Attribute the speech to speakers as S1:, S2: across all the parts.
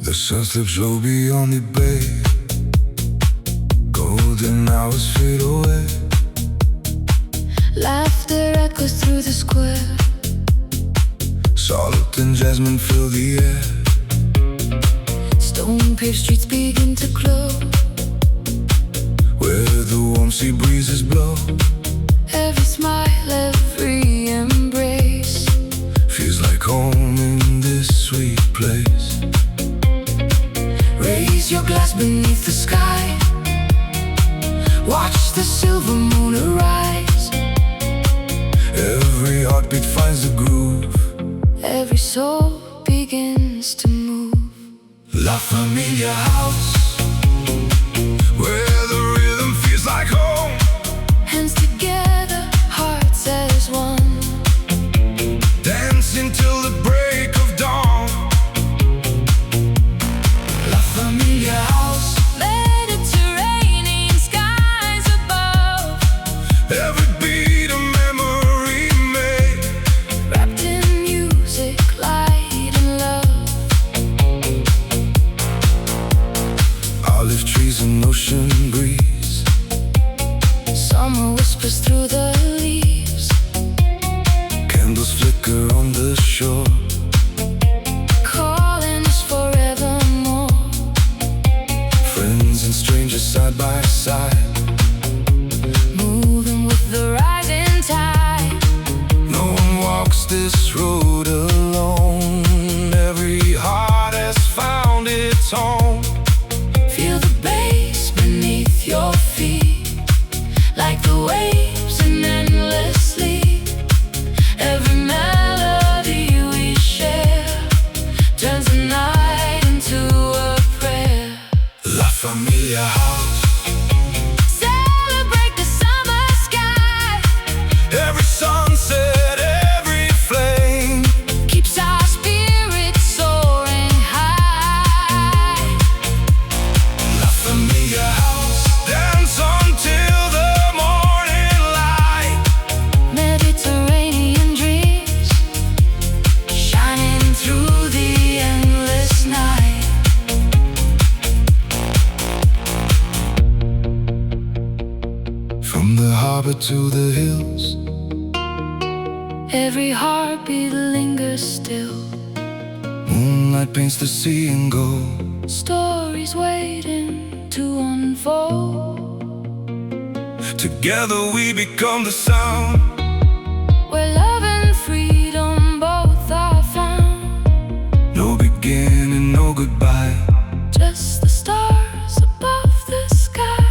S1: The sun slips low beyond the bay. Golden hours fade away.
S2: Laughter echoes through the square.
S1: Salt and jasmine fill the air.
S2: Stone-paved streets begin to glow,
S1: where the warm sea breezes blow.
S2: every smile, every embrace
S1: feels like home in this sweet place.
S2: Raise your glass beneath the sky. Watch the silver moon arise.
S1: Every heartbeat finds a groove.
S2: Every soul begins to move.
S1: La Familia House, where the rhythm feels like home.
S2: Hands together, hearts as one.
S1: Dancing till the break of dawn. La Familia House,
S2: Mediterranean skies above.
S1: every beat a memory made.
S2: Wrapped in music, light and love.
S1: Olive trees and ocean breeze.
S2: Summer whispers through the leaves.
S1: Candles flicker on the shore.
S2: Calling us forevermore.
S1: Friends and strangers side by side.
S2: Moving with the rising tide.
S1: No one walks this road alone. Every heart has found its home.
S2: Feel the bass beneath your feet, like the waves in endless sleep. Every melody we share turns the night into a prayer.
S1: La Familia House,
S2: Celebrate the summer sky.
S1: every sunset, every flame.
S2: Keeps our spirits soaring high.
S1: La Familia House, dance until the morning light.
S2: Mediterranean dreams shining through the endless night.
S1: From the harbor to the hills,
S2: Every heartbeat lingers still.
S1: moonlight paints the sea in gold.
S2: Stories waiting to unfold.
S1: Together we become the sound.
S2: Where love and freedom both are found.
S1: No beginning, no goodbye.
S2: Just the stars above the sky.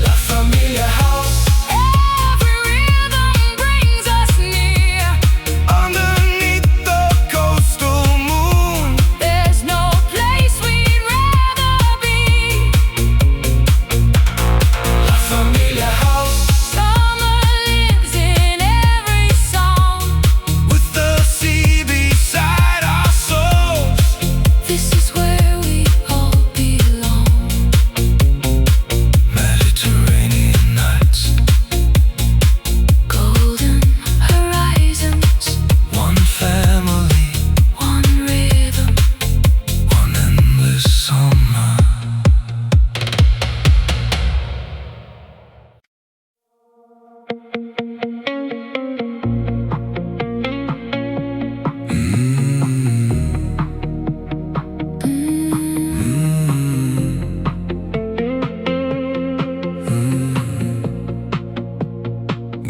S1: La Familia House,
S2: Every rhythm brings us near.
S1: underneath the coastal moon.
S2: There's no place we'd rather be.
S1: La Familia House,
S2: Summer lives in every song.
S1: with the sea beside our souls.
S2: This is where we all belong.
S1: Mediterranean nights,
S2: Golden horizons,
S1: one family,
S2: one rhythm.
S1: one endless summer.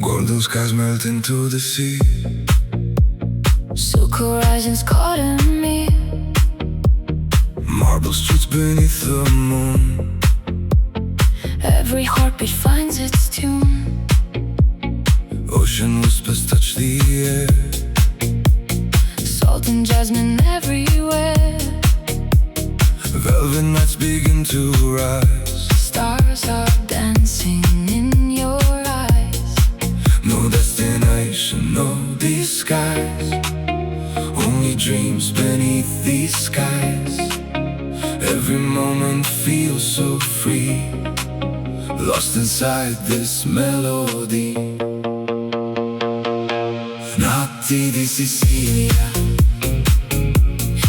S1: Golden skies melt into the sea.
S2: Silk horizons caught in me.
S1: Marble streets beneath the moon.
S2: Every heartbeat finds its tune.
S1: Ocean whispers touch the air.
S2: Salt and jasmine everywhere.
S1: Velvet nights begin to rise.
S2: Stars are dancing in your eyes.
S1: No destination, no disguise. only dreams beneath these skies. Every moment feels so free, lost inside this melody. Notti di Sicilia,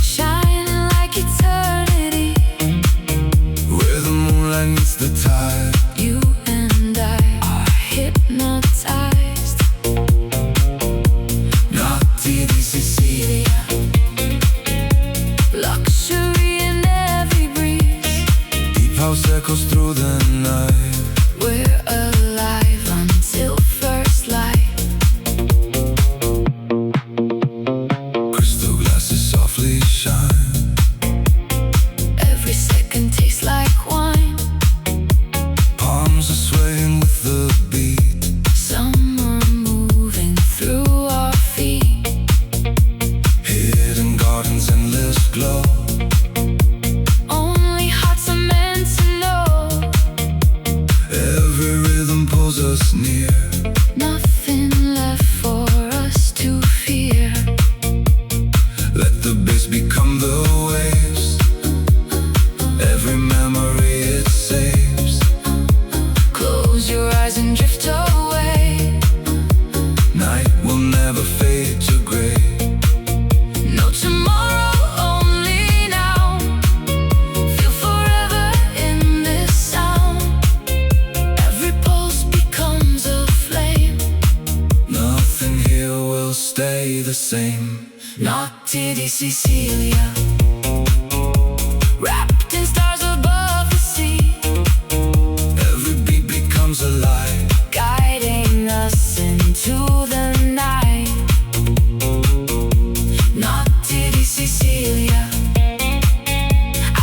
S2: shining like eternity,
S1: where the moonlight meets the tide.
S2: you and I are hypnotized.
S1: Notti di Sicilia,
S2: Luxury in every breeze,
S1: deep house echoes through the night.
S2: we're alive until first light.
S1: Crystal glasses softly shine,
S2: Every second tastes like wine.
S1: palms are swaying with the beat.
S2: Summer moving through our feet.
S1: Hidden gardens, endless glow.
S2: Only hearts are meant to know.
S1: Every rhythm pulls us near.
S2: Nothing left for us to fear.
S1: Let the bass become the waves. Every memory it saves.
S2: Close your eyes and drift away.
S1: Night will never fade to gray.
S2: No tomorrow, only now. Feel forever in this sound. Every pulse becomes a flame.
S1: Nothing here will stay the same.
S2: Notti di Sicilia, wrapped in stars above the sea,
S1: Every beat becomes alive.
S2: guiding us into the night. Notti di Sicilia,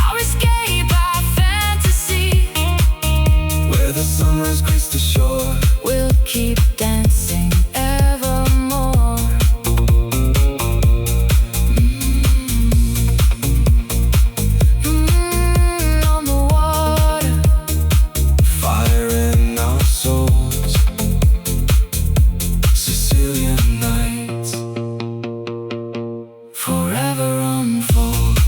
S2: our escape, our fantasy.
S1: Where the sunrise greets the shore.
S2: We'll keep dancing evermore. On the water,
S1: Fire in our souls. Sicilian nights
S2: forever unfold.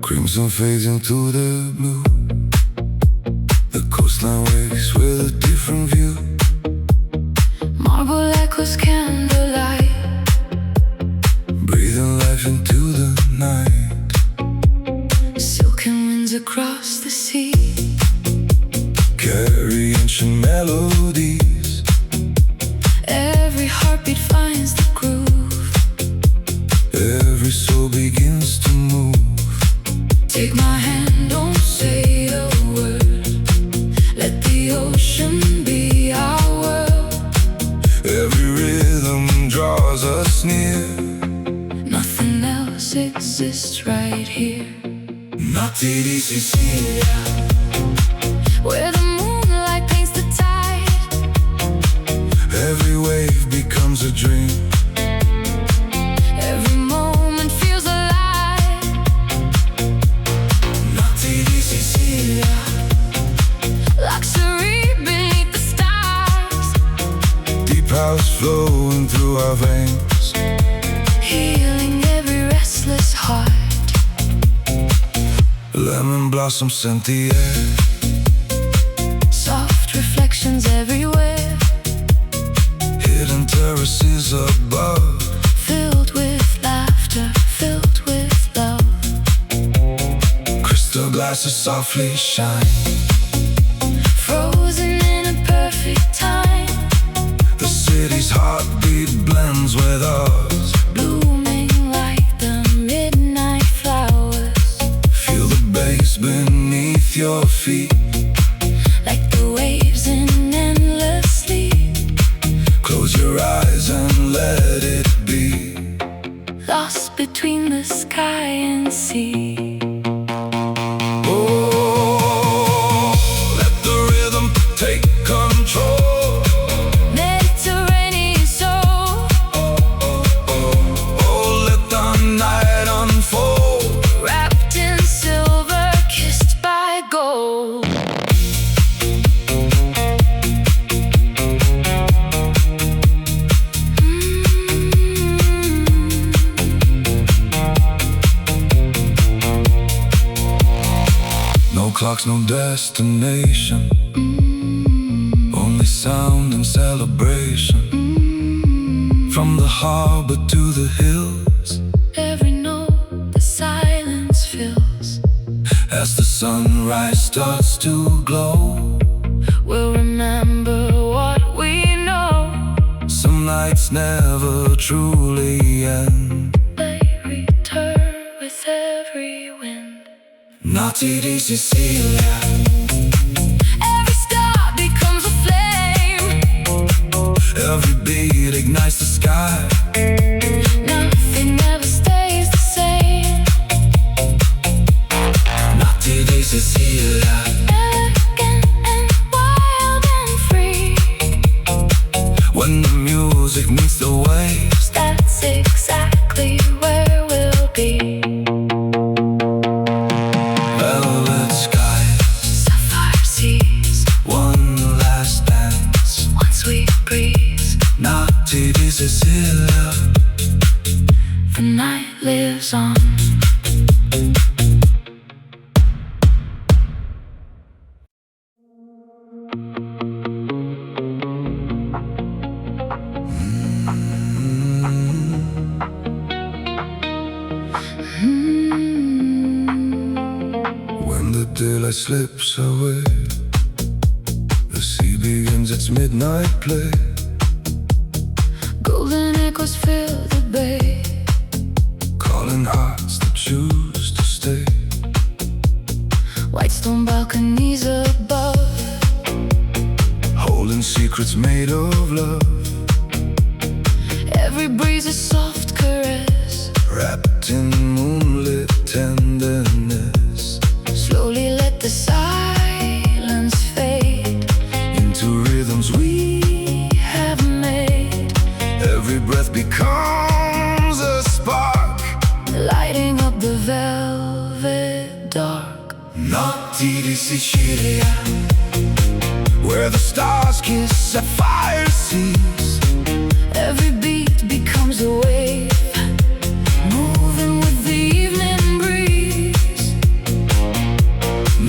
S1: crimson fades into the blue. The coastline wakes with a different view.
S2: Marble echoes candlelight,
S1: Breathing life into the night.
S2: silken winds across the sea.
S1: Carry ancient melodies.
S2: Every heartbeat finds the groove.
S1: Every soul begins to move.
S2: Take my hand, don't say a word. Let the ocean be our world.
S1: Every rhythm draws us near.
S2: Nothing else exists right here.
S1: Notti di Sicilia,
S2: Where the moonlight paints the tide.
S1: every wave becomes a dream.
S2: Every moment feels alive.
S1: Notti di Sicilia,
S2: Luxury beneath the stars.
S1: deep house flowing through our veins.
S2: Healing every restless heart.
S1: Lemon blossom scent the air.
S2: Soft reflections everywhere.
S1: Hidden terraces above.
S2: Filled with laughter, filled with love.
S1: Crystal glasses softly shine.
S2: Frozen in a perfect time.
S1: The city's heartbeat blends with ours.
S2: Blooming like the midnight flowers.
S1: Feel the bass beneath your feet.
S2: Like the waves in endless sleep.
S1: Close your eyes and let it be.
S2: Lost between the sky and sea.
S1: Oh, marks no destination, only sound and celebration. From the harbor to the hills,
S2: every note the silence fills.
S1: as the sunrise starts to glow,
S2: we'll remember what we know.
S1: some nights never truly end.
S2: They return with every wind.
S1: Notti di Sicilia,
S2: Every star becomes a flame.
S1: every beat ignites the sky.
S2: Nothing ever stays the same.
S1: Notti di Sicilia,
S2: Elegant and wild and free.
S1: when the music meets the waves,
S2: That's exactly where we'll be.
S1: velvet skies,
S2: Sapphire seas,
S1: one last dance.
S2: once we breeze,
S1: Notti di Sicilia,
S2: the night lives on.
S1: when the daylight slips away, the sea begins its midnight play.
S2: Golden echoes fill the bay.
S1: Calling hearts that choose to stay.
S2: White stone balconies above,
S1: Holding secrets made of love.
S2: every breeze a soft caress.
S1: Wrapped in moonlit tenderness,
S2: Slowly let the silence fade
S1: into rhythms we
S2: have made.
S1: every breath becomes a spark.
S2: Lighting up the velvet dark.
S1: Notti di Sicilia, where the stars kiss sapphire seas.
S2: Every beat becomes a wave, moving with the evening breeze.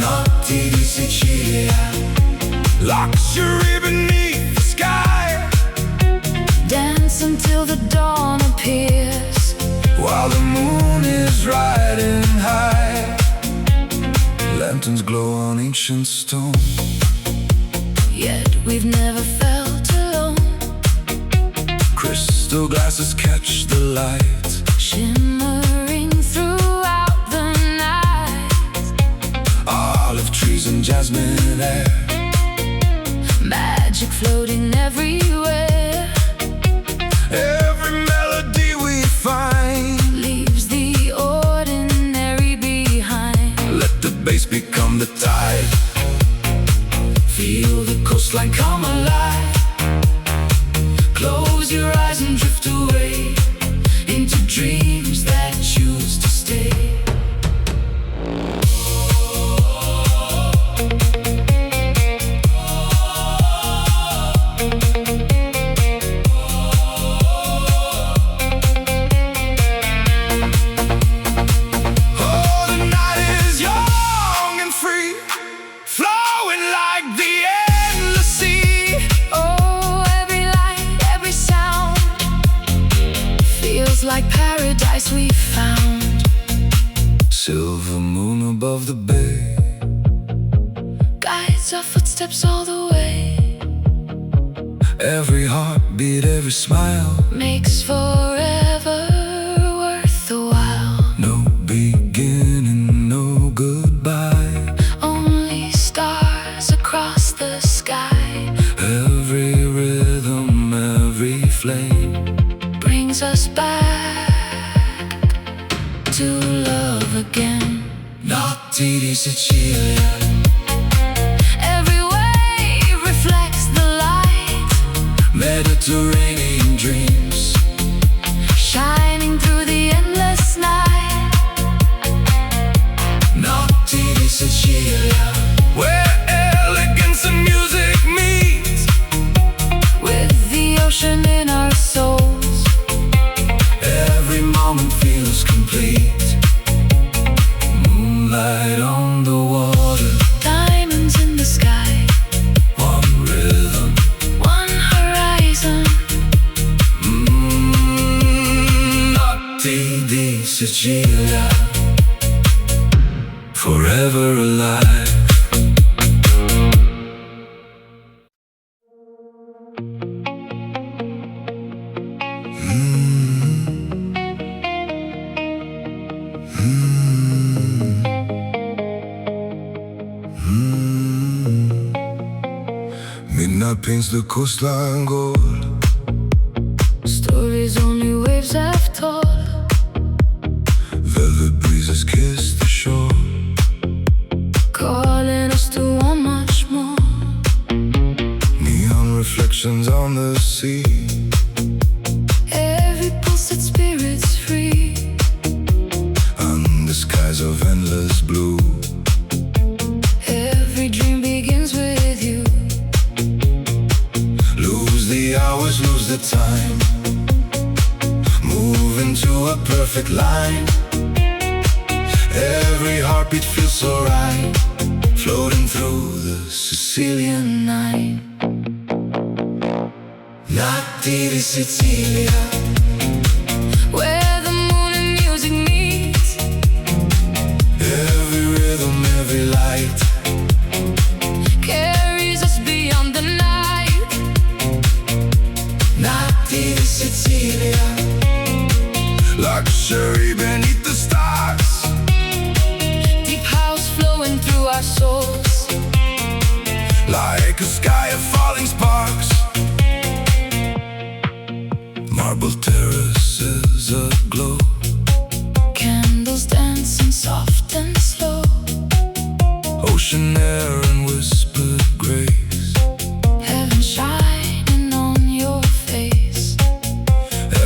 S1: Notti di Sicilia, luxury beneath the sky.
S2: Dance until the dawn appears,
S1: While the moon is riding high, lanterns glow on ancient stone.
S2: yet we've never felt alone.
S1: Crystal glasses catch the light,
S2: Shimmering throughout the night.
S1: olive trees and jasmine air.
S2: Magic floating everywhere.
S1: Every melody we find,
S2: Leaves the ordinary behind.
S1: let the bass become the tide. Feel the coastline come alive.
S2: Close your eyes and drift away into dreams that choose to stay.
S1: Oh, the night is young and free, flowing like the endless sea.
S2: Oh, every light, every sound feels like paradise we found.
S1: Silver moon above the bay,
S2: Guides our footsteps all the way.
S1: every heartbeat, every smile.
S2: Makes forever worth the while.
S1: No beginning, no goodbye.
S2: Only stars across the sky.
S1: Every rhythm, every flame,
S2: Brings us back to love again.
S1: Notti di Sicilia,
S2: Every wave reflects the light,
S1: Mediterranean dreams,
S2: shining through the endless night.
S1: Notti di Sicilia, where elegance and music meet.
S2: With the ocean in our souls,
S1: Every moment feels complete. Moonlight on the water, Sicilia, forever alive. Midnight paints the coastline gold.
S2: Stories only waves have told.
S1: Velvet breezes kiss the shore,
S2: calling us to want much more.
S1: Neon reflections on the sea.
S2: Every pulse set spirits free.
S1: Under skies of endless blue.
S2: Every dream begins with you.
S1: Lose the hours, lose the time. Move into a perfect line. Every heartbeat feels so right, floating through the Sicilian night. Notti di Sicilia,
S2: where the moon and music meet.
S1: every rhythm, every light
S2: carries us beyond the night.
S1: Notti di Sicilia, luxury beneath the stars.
S2: Deep house flowing through our souls.
S1: Like a sky of falling sparks. Marble terraces aglow.
S2: Candles dancing soft and slow.
S1: Ocean air and whispered grace.
S2: Heaven shining on your face.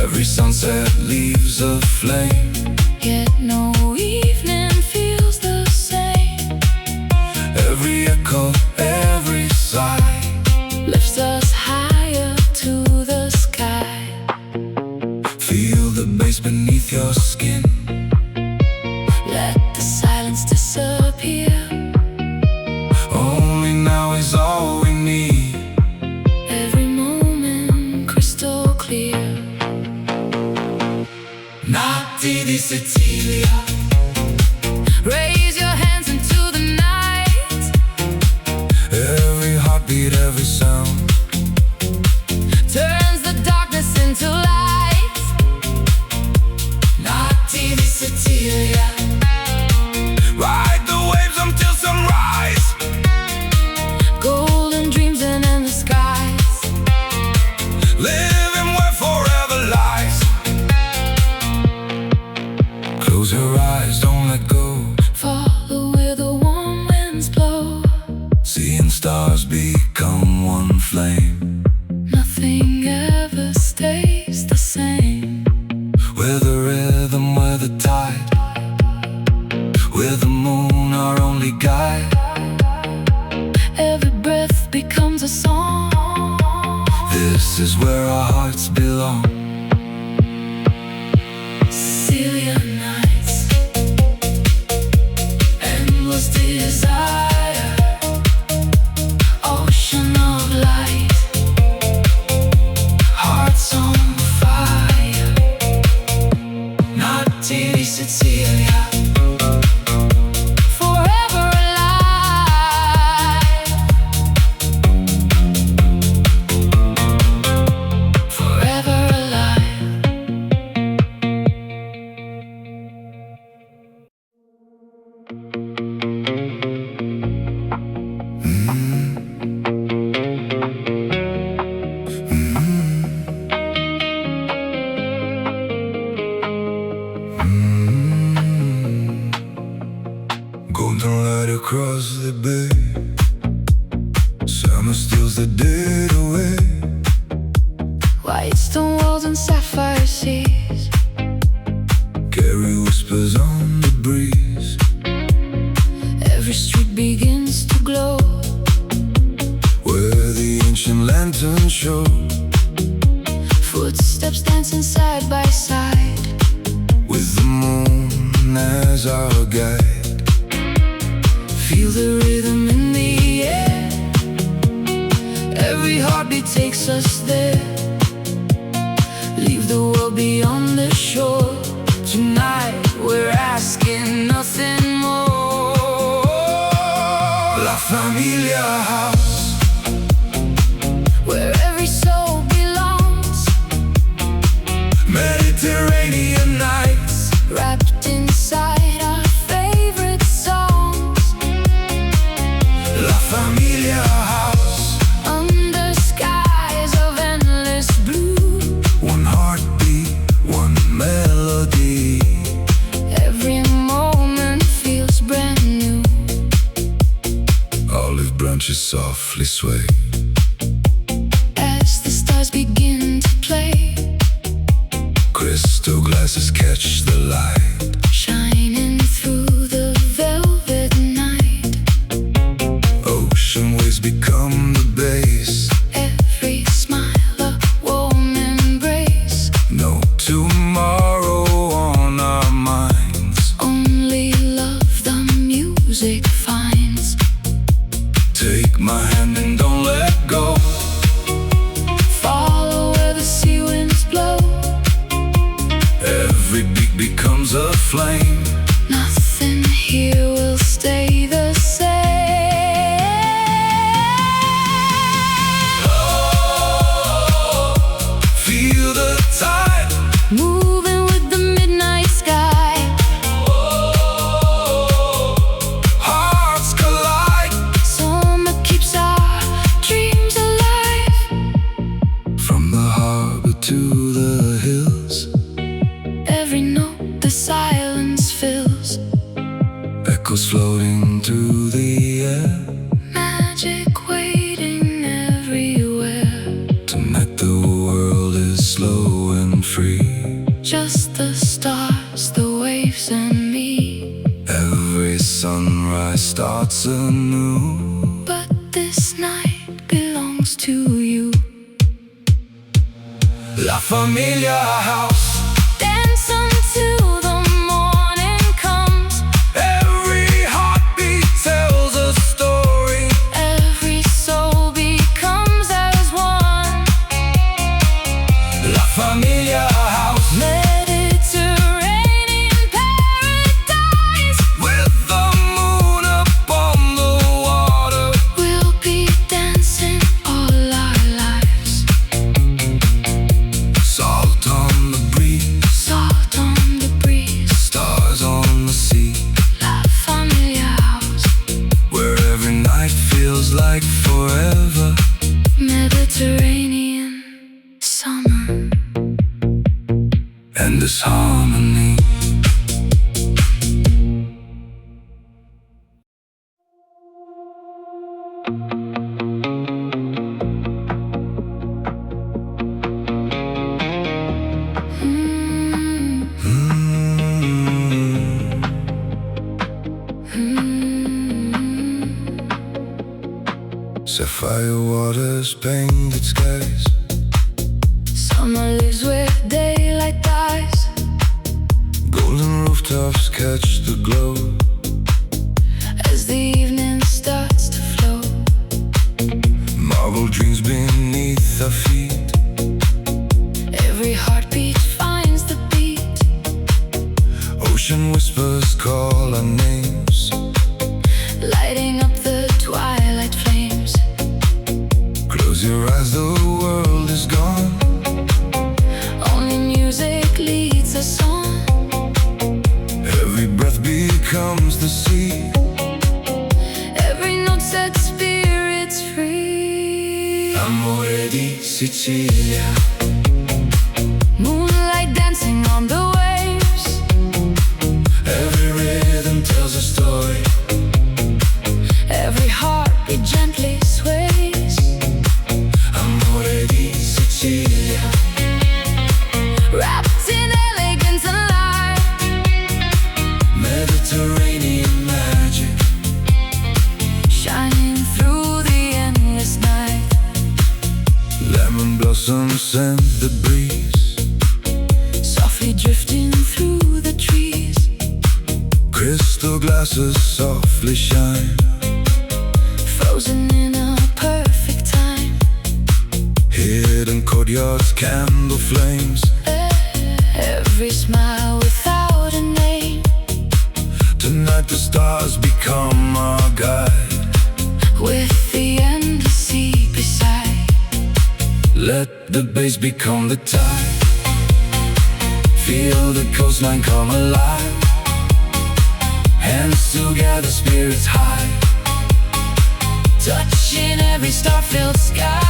S1: Every sunset leaves a flame.
S2: Yet no evening feels the same.
S1: Every echo, every sigh
S2: Lifts us higher to the sky.
S1: feel the bass beneath your skin.
S2: Let the silence disappear.
S1: Only now is all we need.
S2: Every moment crystal clear.
S1: Notti di Sicilia,
S2: Raise your hands into the night.
S1: every heartbeat, every sound
S2: Turns the darkness into light.
S1: Notti di Sicilia, ride the waves until sunrise.
S2: Golden dreams and endless skies.
S1: Living where forever lies. Close your eyes, don't let go.
S2: Follow where the warm winds blow.
S1: Seeing stars become one flame.
S2: Nothing ever stays the same.
S1: We're the rhythm, we're the tide. We're the moon, our only guide.
S2: Every breath becomes a song.
S1: This is where our hearts belong.
S2: Sicilian nights, endless desire, ocean of light,
S1: Hearts on fire. Notti di Sicilia,
S2: forever alive, forever alive.
S1: golden light across the bay. Summer steals the dead away.
S2: White stone walls and sapphire seas.
S1: Carry whispers on the breeze.
S2: Every street begins to glow.
S1: Where the ancient lanterns show.
S2: Footsteps dancing side by side.
S1: With the moon as our guide.
S2: Feel the rhythm in the air. Every heartbeat takes us there. Leave the world beyond the shore. Tonight we're
S1: softly sway.
S2: As the stars begin to play,
S1: Crystal glasses catch the light,
S2: shining through the velvet night.
S1: Ocean waves become the base,
S2: Every smile a warm embrace.
S1: no tomorrow on our minds,
S2: Only love the music finds.
S1: take my hand and don't let go.
S2: Follow where the sea winds blow.
S1: Every beat becomes a flame.
S2: Nothing here will stay the same.
S1: Oh, feel the tide,
S2: Moving with the midnight sky.
S1: oh, hearts collide.
S2: Summer keeps our dreams alive.
S1: From the harbor to the hills,
S2: Every note the silence fills.
S1: echoes floating through the air.
S2: Magic waiting everywhere.
S1: Tonight the world is slow and free.
S2: Just the stars, the waves, and me.
S1: Every sunrise starts anew.
S2: But this night belongs to you.
S1: La Familia House,
S2: Dance until the morning comes.
S1: every heartbeat tells a story.
S2: Every soul becomes as one.
S1: La Familia House,
S2: Mediterranean paradise.
S1: with the moon upon the water.
S2: We'll be dancing all our lives.
S1: Salt on the breeze,
S2: Salt on the breeze.
S1: stars on the sea,
S2: La Familia House.
S1: where every night feels like forever.
S2: Mediterranean summer.
S1: And this harmony,
S2: Mm,
S1: sapphire waters, painted skies,
S2: Summer lives where daylight dies.
S1: golden rooftops catch the glow.
S2: As the evening starts to flow,
S1: Marble dreams beneath our feet.
S2: every heartbeat finds the beat.
S1: Ocean whispers call our names,
S2: Lighting up the twilight flames.
S1: close your eyes, the world is gone.
S2: Only music leads us on.
S1: Every breath becomes the sea.
S2: Every note sets spirits free.
S1: Amore di Sicilia,
S2: Moonlight dancing on the waves.
S1: every rhythm tells a story.
S2: Every heartbeat gently sways.
S1: Amore di Sicilia,
S2: Wrapped in elegance and light.
S1: Mediterranean magic,
S2: Shining through the endless night.
S1: lemon blossoms scent the breeze.
S2: Softly drifting through the trees.
S1: Crystal glasses softly shine,
S2: Frozen in a perfect time.
S1: hidden courtyards, candle flames.
S2: Every smile without a name.
S1: Tonight the stars become our guide.
S2: With the endless sea beside.
S1: Let the bass become the tide. Feel the coastline come alive. Hands together, spirits high.
S2: Touching every star-filled sky.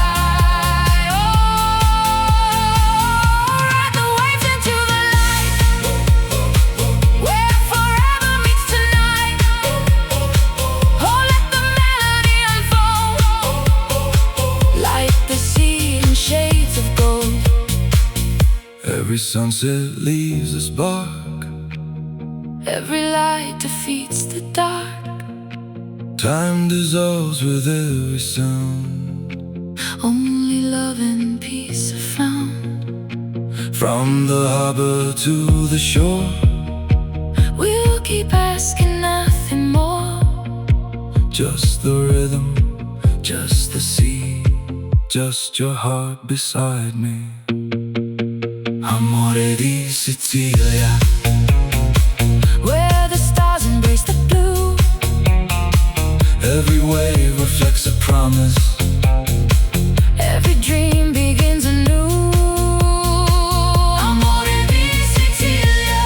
S1: Every sunset leaves a spark.
S2: Every light defeats the dark.
S1: Time dissolves with every sound.
S2: Only love and peace are found.
S1: From the harbor to the shore,
S2: we'll keep asking nothing more.
S1: just the rhythm, just the sea, just your heart beside me. Amore di Sicilia,
S2: where the stars embrace the blue.
S1: every wave reflects a promise.
S2: Every dream begins anew. Amore di Sicilia,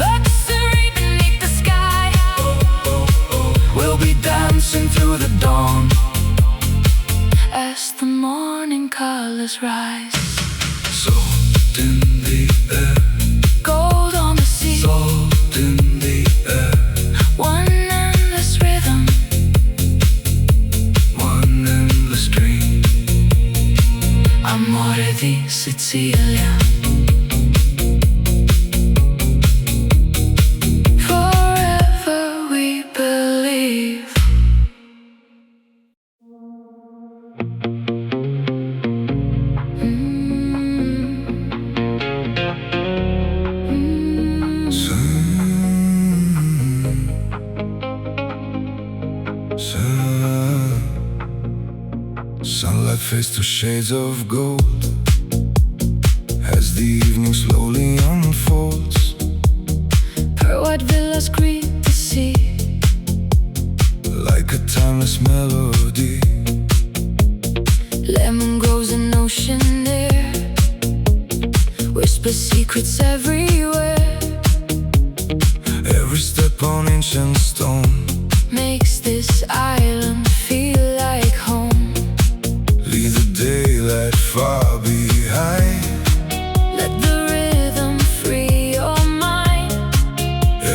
S2: luxury beneath the sky.
S1: We'll be dancing through the dawn
S2: as the morning colors rise.
S1: Salt in the air,
S2: Gold on the sea,
S1: salt in the air,
S2: one endless rhythm,
S1: one endless dream.
S2: Amore di Sicilia. Forever we believe.
S1: Sunlight fades to shades of gold as the evening slowly unfolds.
S2: Pearl-white villas greet the sea,
S1: Like a timeless melody,
S2: lemon grows in ocean air, whisper secrets everywhere.
S1: every step on ancient stone
S2: Makes this island feel like home.
S1: leave the daylight far behind.
S2: Let the rhythm free your mind.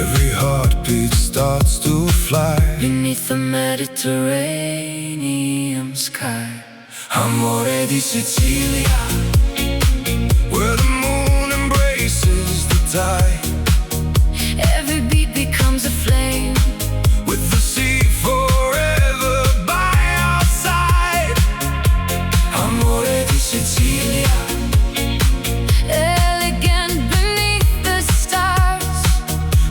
S1: Every heartbeat starts to fly
S2: Beneath the Mediterranean sky.
S1: Amore di Sicilia, where the moon embraces the tide.
S2: Every beat becomes a flame,
S1: With the sea forever by our side. Amore di Sicilia,
S2: elegant beneath the stars.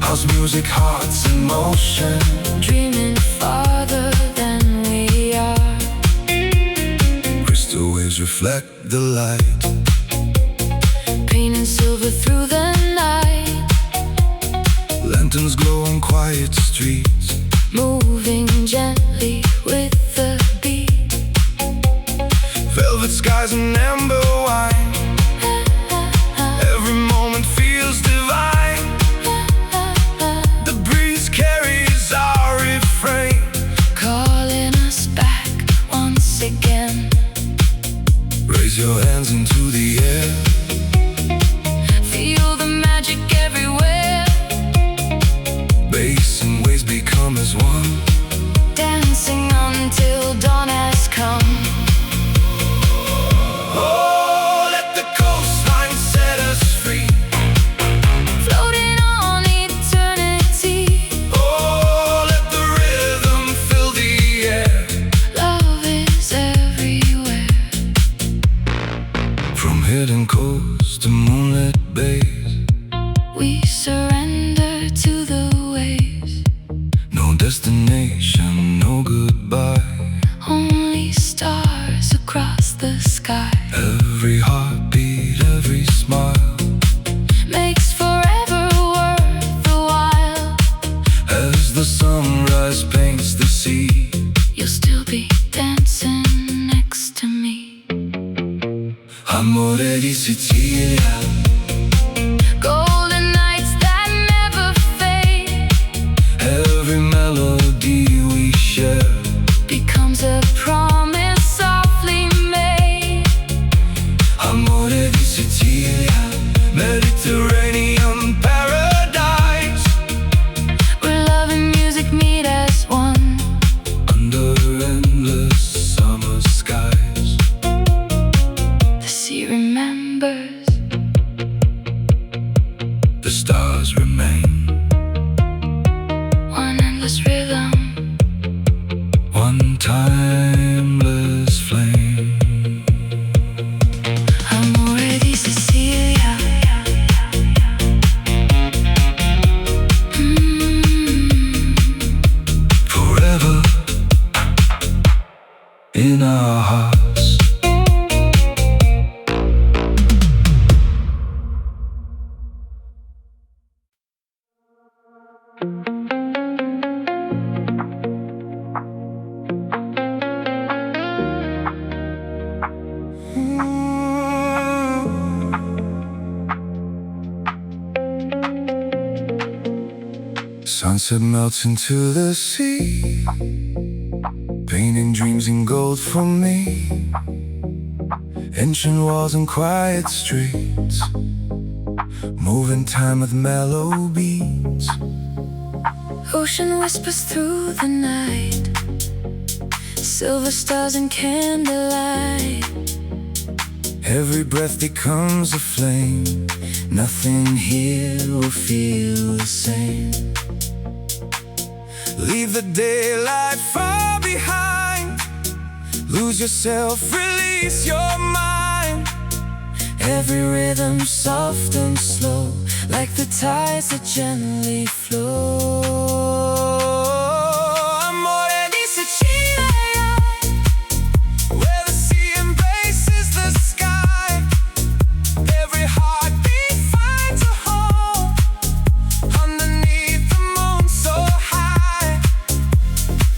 S1: house music, hearts in motion.
S2: Dreaming farther than we are.
S1: Crystal waves reflect the light.
S2: Painting silver through the night.
S1: Lanterns glow on quiet streets.
S2: Moving gently with the beat.
S1: Velvet skies and amber wine. Every moment feels divine. The breeze carries our refrain.
S2: Calling us back once again.
S1: Raise your hands into the air.
S2: Feel the magic everywhere.
S1: Bass and waves become as one.
S2: Dancing until dawn has come.
S1: Oh, let the coastline set us free.
S2: Floating on eternity.
S1: Oh, let the rhythm fill the air.
S2: Love is everywhere.
S1: From hidden coasts to moonlit bays,
S2: We surrender to the waves.
S1: no destination, no goodbye.
S2: Only stars across the sky.
S1: Every heartbeat, every smile,
S2: Makes forever worth the while.
S1: as the sunrise paints the sea.
S2: You'll still be dancing next to me.
S1: Amore di Sicilia,
S2: Golden nights that never fade.
S1: every melody we share.
S2: Becomes a promise softly made.
S1: Amore di Sicilia, Mediterranean paradise.
S2: Where love and music meet as one.
S1: Under endless summer skies.
S2: The sea remembers
S1: Sunset melts into the sea, painting dreams in gold for me. Ancient walls and quiet streets, moving time with mellow beats.
S2: Ocean whispers through the night, silver stars and candlelight.
S1: Every breath becomes a flame, nothing here will feel the same. Leave the daylight far behind, lose yourself, release your mind. Every rhythm soft and slow, like the tides that gently flow. Amore di Sicilia, where the sea embraces the sky. Every heartbeat finds a home underneath the moon so high.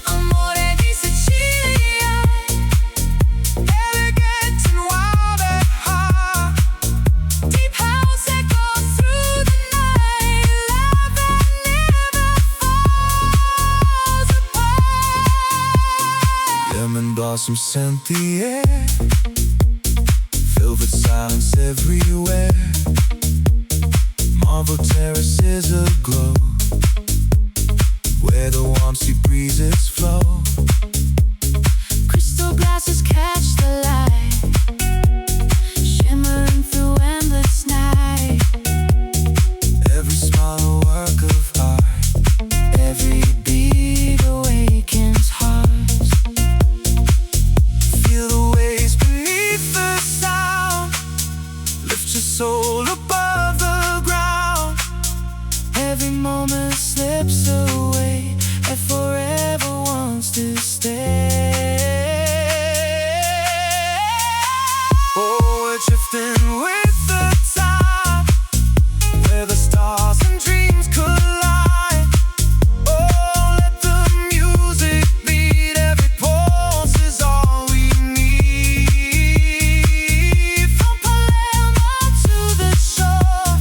S1: Amore di Sicilia, elegant and wild at heart. Deep house echoes through the night, love that never falls apart. Lemon blossoms scent the air, velvet silence everywhere. Marble terraces aglow, where the warm sea breezes flow.
S2: Crystal glasses catch the light, shimmering through endless night.
S1: Every smile a work of art,
S2: Every beat awakens hearts.
S1: feel the waves beneath the sound. Lift your soul above the ground.
S2: Every moment slips away and forever wants to stay.
S1: Oh, we're drifting with the tide, where the stars and dreams collide. Oh, let the music beat, every pulse is all we need.
S2: From Palermo to the shore,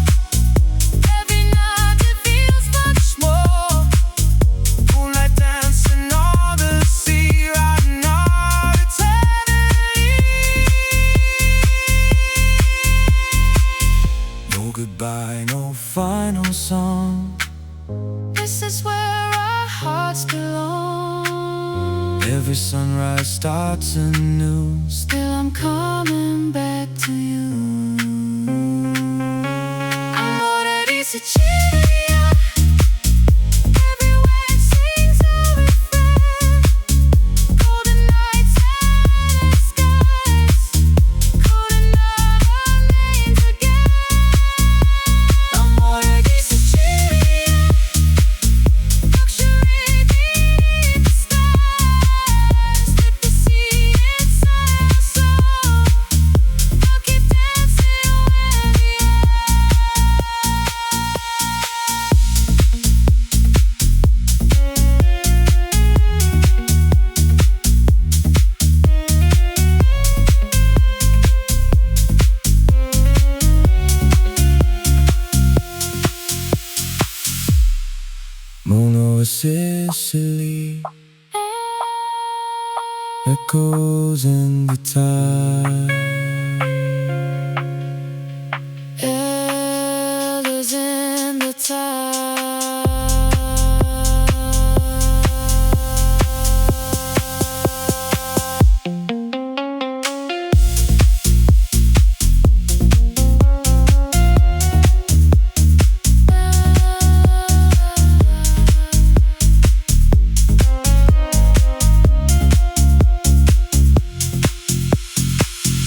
S2: every night it feels much more.
S1: Moonlight dancing on the sea, riding our eternity. No goodbye, no final song.
S2: This is where our hearts belong.
S1: Every sunrise starts anew.
S2: Still I'm coming back to you. Amore di Sicilia, every wave sings a refrain. Golden nights and skies, calling out our names again. Amore di Sicilia, luxury beneath the stars. Let the sea inside our soul, I'll keep dancing where we are.
S1: Moon over Sicily, echoes in the tide.
S2: Elders in the tide.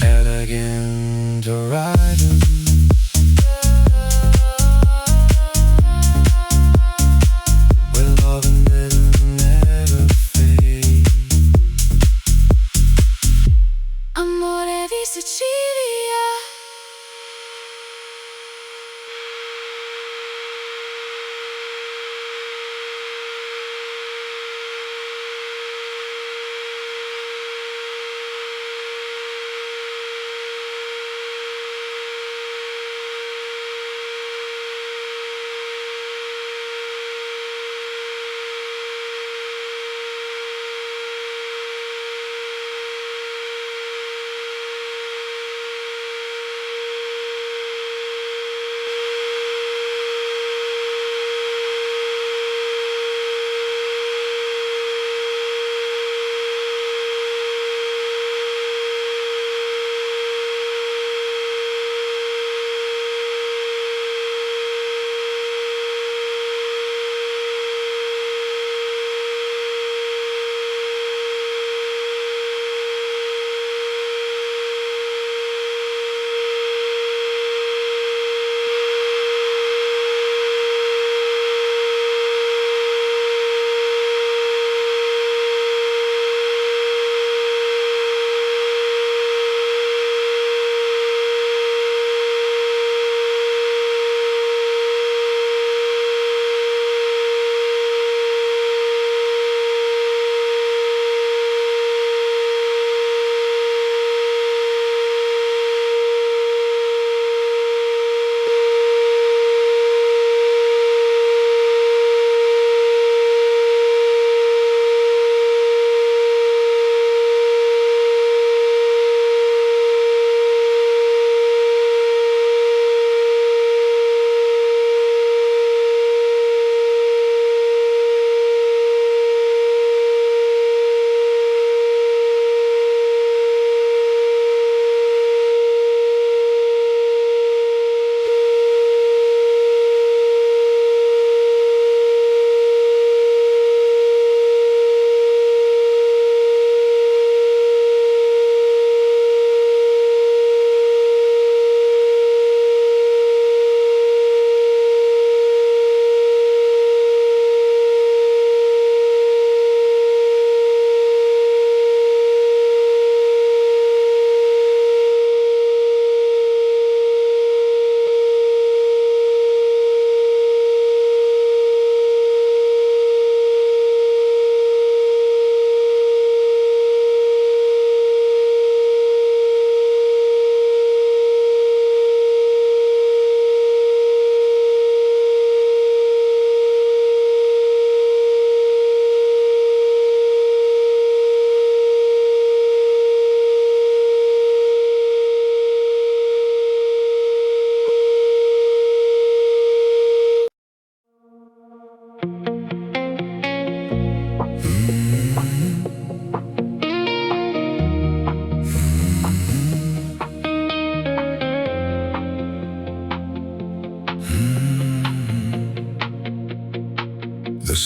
S1: Elegant horizon, where love and rhythm never fade.
S2: Amore di Sicilia.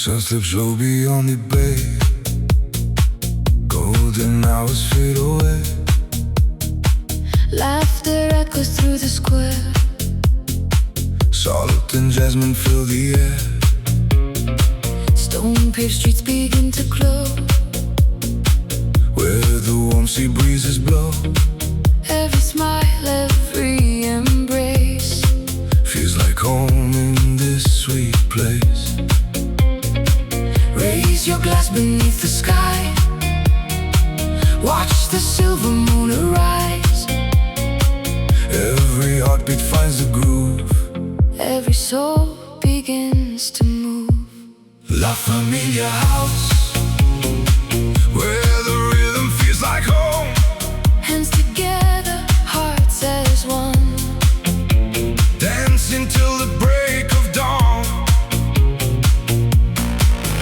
S1: sun slips low beyond the bay. Golden hours fade away.
S2: Laughter echoes through the square.
S1: Salt and jasmine fill the air.
S2: Stone-paved streets begin to glow,
S1: where the warm sea breezes blow.
S2: every smile, every embrace
S1: Feels like home in this sweet place.
S2: Raise your glass beneath the sky. Watch the silver moon arise.
S1: Every heartbeat finds a groove.
S2: Every soul begins to move.
S1: La Familia House, where the rhythm feels like home.
S2: Hands together, hearts as one.
S1: Dancing till the break of dawn.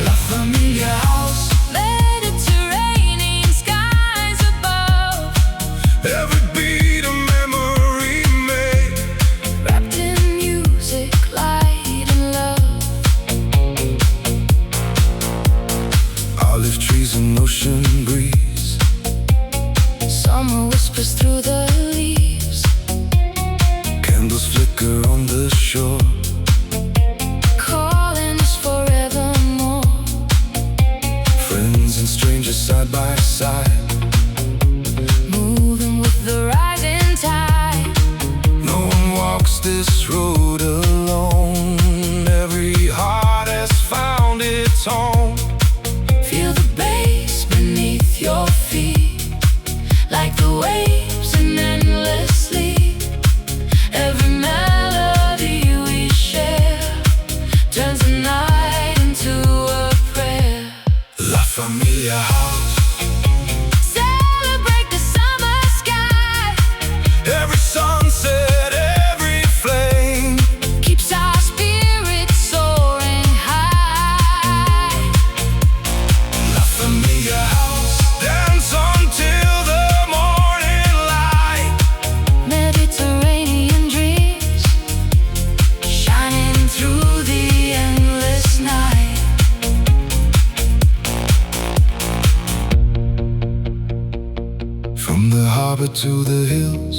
S1: La Familia House,
S2: Mediterranean skies above,
S1: every beat a memory made.
S2: wrapped in music, light and love.
S1: Olive trees and ocean breeze.
S2: Summer whispers through the leaves.
S1: Candles flicker on the shore.
S2: Calling us forevermore.
S1: Friends and strangers side by side.
S2: Moving with the rising tide.
S1: No one walks this road alone. Every heart has found its home.
S2: Feel the bass beneath your feet, like the waves in endless sleep. Every melody we share turns the night into a prayer.
S1: La Familia House,
S2: Celebrate the summer sky.
S1: every sunset, every flame.
S2: Keeps our spirits soaring high.
S1: La Familia House, dance until the morning light.
S2: Mediterranean dreams shining through the endless night.
S1: From the harbor to the hills,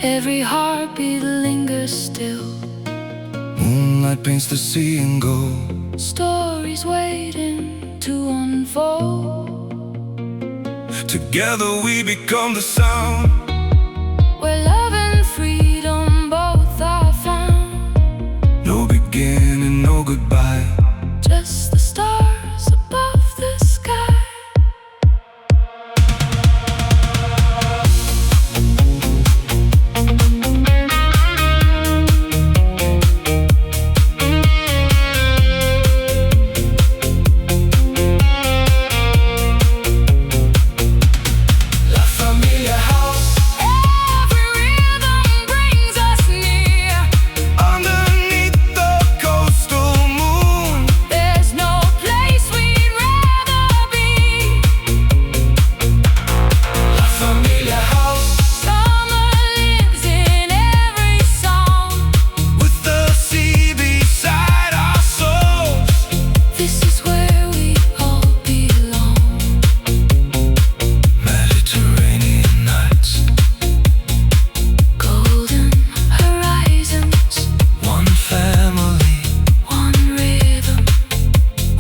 S2: Every heartbeat lingers still.
S1: moonlight paints the sea in gold.
S2: Stories waiting to unfold.
S1: Together we become the sound.
S2: Where love and freedom both are found.
S1: No beginning, no goodbye.
S2: Just the stars above the sky.
S1: La Familia House,
S2: Every rhythm brings us near.
S1: underneath the coastal moon.
S2: There's no place we'd rather be.
S1: La Familia House,
S2: Summer lives in every song.
S1: with the sea beside our souls.
S2: This is where we all belong.
S1: Mediterranean nights,
S2: Golden horizons,
S1: one family,
S2: one rhythm.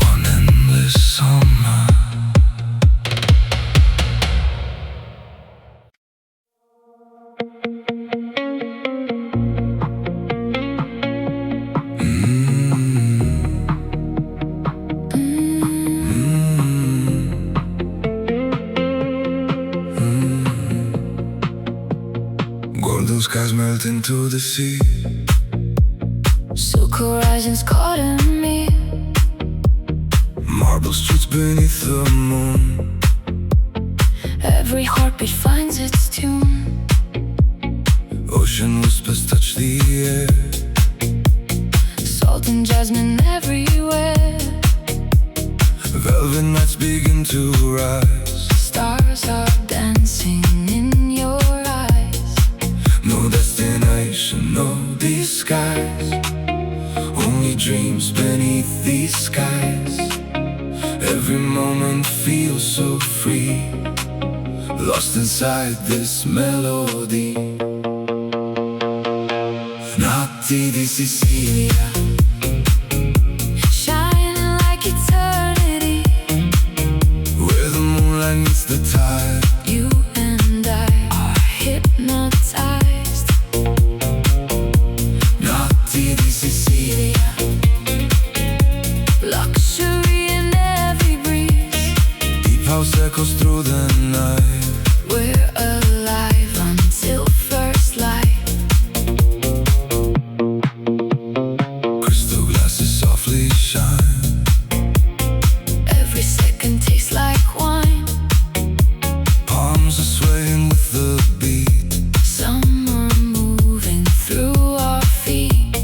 S1: one endless summer. Golden skies melt into the sea.
S2: Silk horizons caught in me.
S1: Marble streets beneath the moon.
S2: Every heartbeat finds its tune.
S1: Ocean whispers touch the air.
S2: Salt and jasmine everywhere.
S1: Velvet nights begin to rise.
S2: Stars are dancing in your eyes.
S1: No destination, no disguise. Only dreams beneath the feel so free, lost inside this melody. Notti di Sicilia,
S2: shining like eternity,
S1: where the moonlight meets the tide.
S2: you and I are hypnotized.
S1: Notti di Sicilia,
S2: Luxury in every breeze,
S1: deep house echoes through the night.
S2: we're alive until first light.
S1: Crystal glasses softly shine,
S2: Every second tastes like wine.
S1: palms are swaying with the beat.
S2: Summer moving through our feet.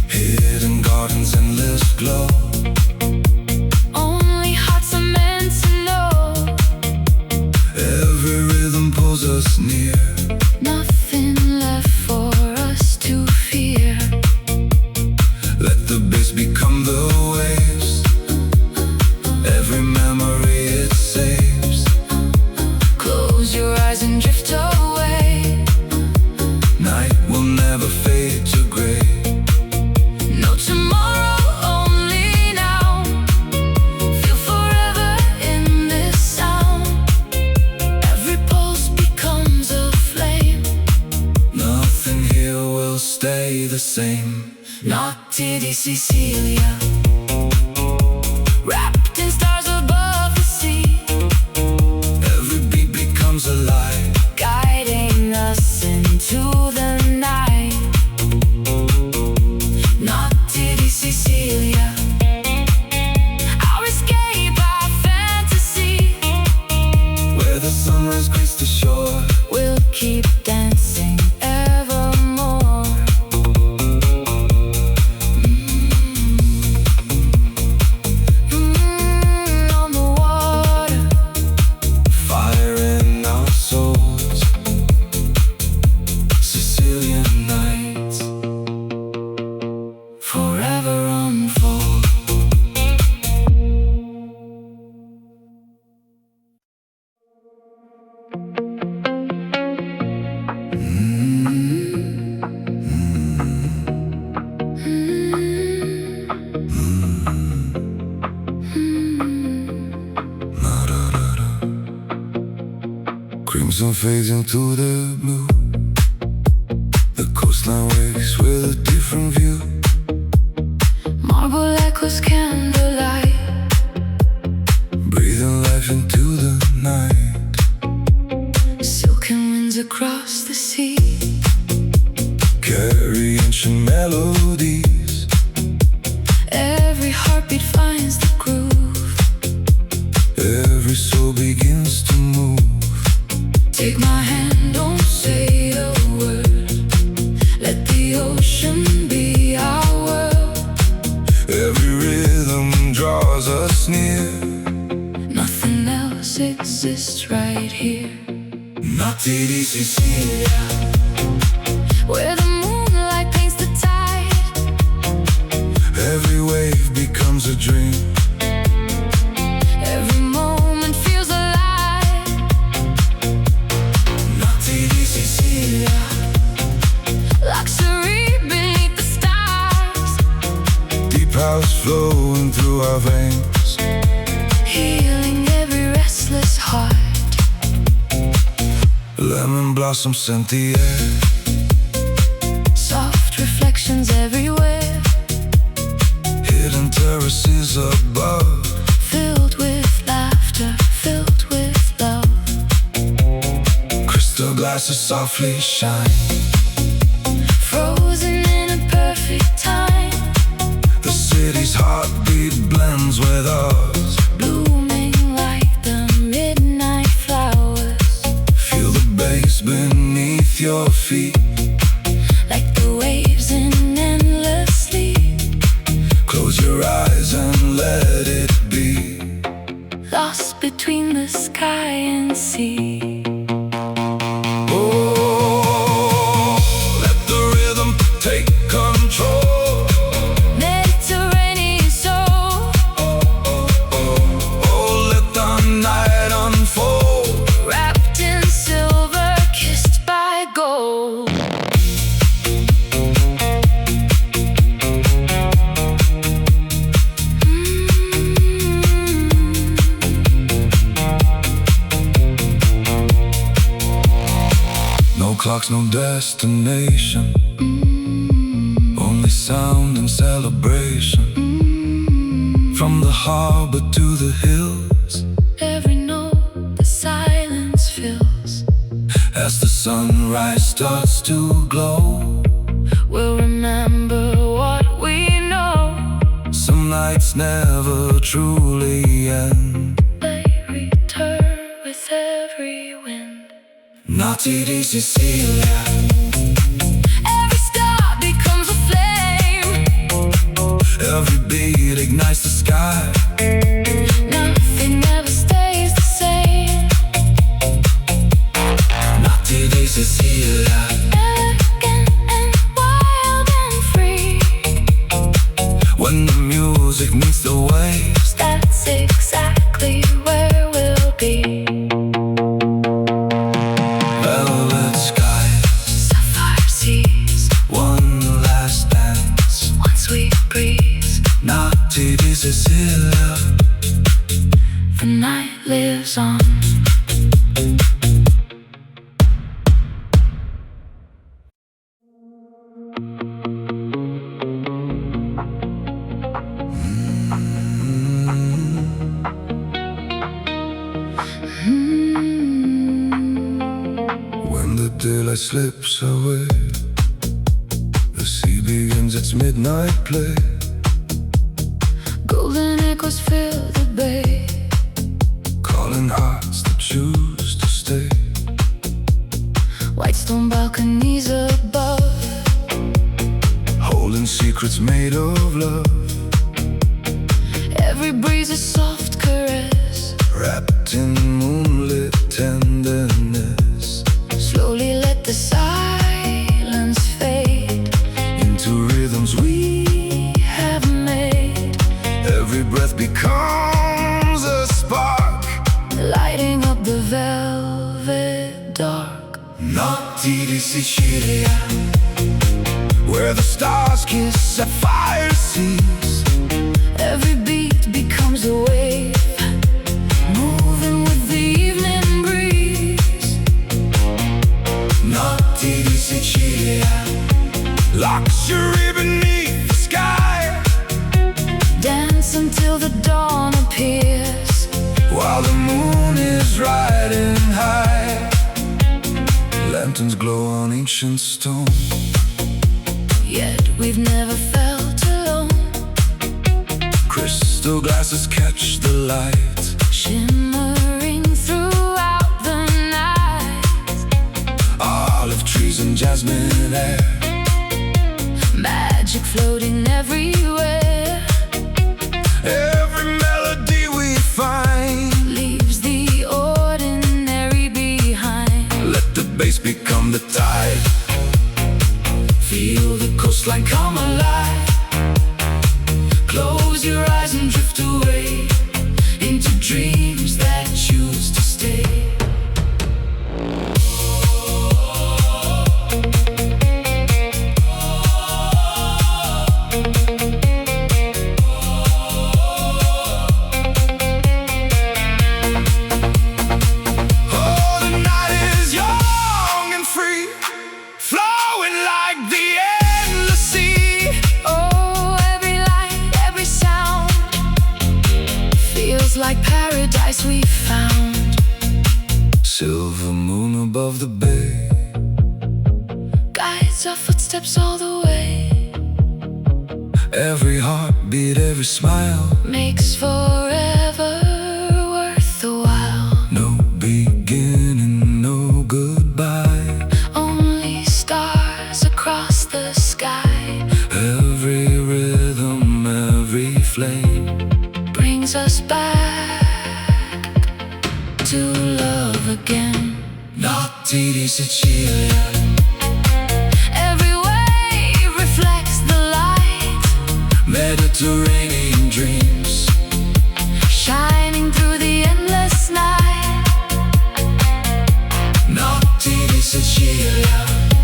S1: Hidden gardens, endless glow.
S2: Only hearts are meant to know.
S1: Every rhythm pulls us near.
S2: Nothing left for us to fear.
S1: Let the bass become the waves. Every memory it saves.
S2: Close your eyes and drift away.
S1: Night will never fade to gray.
S2: No tomorrow, only now. Feel forever in this sound. Every pulse becomes a flame.
S1: Nothing here will stay the same.
S2: Notti di Sicilia, wrapped in stars above the sea,
S1: Every beat becomes alive.
S2: guiding us into the night. Notti di Sicilia, our escape, our fantasy.
S1: Where the sunrise greets the shore.
S2: We'll keep dancing evermore. On the water,
S1: Fire in our souls. Sicilian nights
S2: forever unfold.
S1: crimson fades into the blue. The coastline wakes with a different view.
S2: Marble echoes candlelight,
S1: Breathing life into the night.
S2: silken winds across the sea.
S1: Carry ancient melodies.
S2: Every heartbeat finds the groove.
S1: Every soul begins to move.
S2: Take my hand, don't say a word. Let the ocean be our world.
S1: Every rhythm draws us near.
S2: Nothing else exists right here.
S1: Notti di Sicilia,
S2: Where the moonlight paints the tide.
S1: every wave becomes a dream.
S2: Every moment feels alive.
S1: Notti di Sicilia,
S2: Luxury beneath the stars.
S1: deep house flowing through our veins.
S2: Healing every restless heart.
S1: Lemon blossom scent the air.
S2: Soft reflections everywhere.
S1: Hidden terraces above.
S2: Filled with laughter, filled with love.
S1: Crystal glasses softly shine.
S2: Frozen in a perfect time.
S1: The city's heartbeat blends with ours.
S2: Blooming like the midnight flowers.
S1: Feel the bass beneath your feet.
S2: Like the waves in endless sleep.
S1: Close your eyes and let it be.
S2: Lost between the sky and sea.
S1: Oh, let the rhythm take control.
S2: Mediterranean soul.
S1: Oh, No clocks, no destination, only sound and celebration. From the harbor to the hills,
S2: every note the silence fills.
S1: as the sunrise starts to glow,
S2: We'll remember what we know.
S1: some nights never truly end.
S2: They return with every wind.
S1: Notti di Sicilia,
S2: Every star becomes a flame.
S1: every beat ignites the sky.
S2: Nothing ever stays the same.
S1: Notti di Sicilia,
S2: Elegant and wild and free.
S1: when the music meets the waves,
S2: That's exactly where we'll be.
S1: velvet skies,
S2: Sapphire seas,
S1: one last dance.
S2: one sweet breeze.
S1: Notti di Sicilia,
S2: The night lives on.
S1: when the daylight slips away, the sea begins its midnight play.
S2: Golden echoes fill the bay.
S1: Calling hearts that choose to stay.
S2: White stone balconies above.
S1: Holding secrets made of love.
S2: Every breeze a soft caress.
S1: Wrapped in moonlit tenderness.
S2: Slowly let the silence fade
S1: Into rhythms we
S2: have made.
S1: every breath becomes a spark.
S2: Lighting up the velvet dark.
S1: Notti di Sicilia, where the stars kiss sapphire seas.
S2: Every beat becomes a wave, moving with the evening breeze.
S1: Notti di Sicilia, luxury beneath the sky.
S2: Dance until the dawn appears,
S1: While the moon is riding high, lanterns glow on ancient stone.
S2: yet we've never felt alone.
S1: Crystal glasses catch the light,
S2: Shimmering throughout the night.
S1: olive trees and jasmine air.
S2: Magic floating everywhere.
S1: Every melody we find,
S2: Leaves the ordinary behind.
S1: let the bass become the tide. Feel the coastline come alive. Close your eyes and drift away into dreams that choose to stay. Oh, the night is young and free, flowing like the endless sea.
S2: Oh, every light, every sound feels like paradise we found.
S1: Silver moon above the bay,
S2: Guides our footsteps all the way.
S1: every heartbeat, every smile.
S2: Makes forever worth the while.
S1: No beginning, no goodbye.
S2: Only stars across the sky.
S1: Every rhythm, every flame.
S2: Brings us back to love again.
S1: Notti di Sicilia,
S2: Every wave reflects the light,
S1: Mediterranean dreams.
S2: shining through the endless night.
S1: Notti di Sicilia,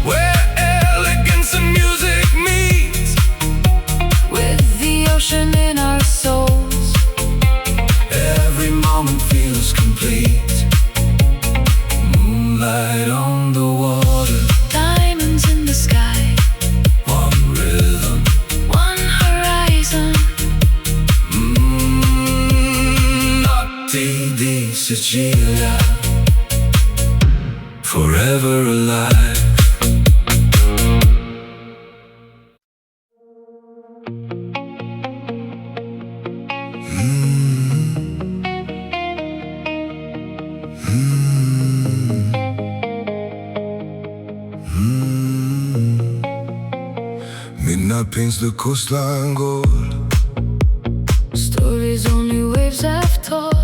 S1: where elegance and music meet.
S2: With the ocean in our souls.
S1: Every moment feels complete. Moonlight on the water, forever alive. Midnight paints the coastline gold.
S2: Stories only waves have told.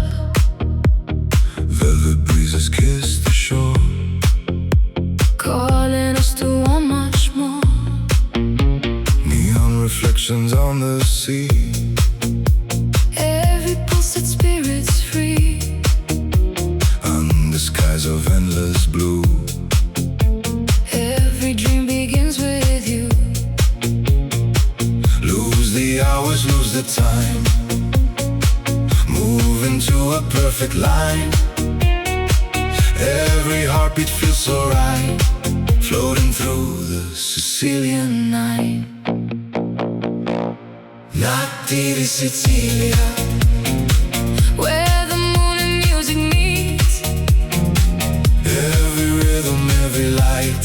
S1: Velvet breezes kiss the shore,
S2: Calling us to want much more.
S1: neon reflections on the sea.
S2: Every pulse set spirits free.
S1: Under skies of endless blue,
S2: Every dream begins with you.
S1: lose the hours, lose the time, move into a perfect line. Every heartbeat feels so right, floating through the Sicilian night. Notti di Sicilia,
S2: Where the moon and music meet.
S1: every rhythm, every light,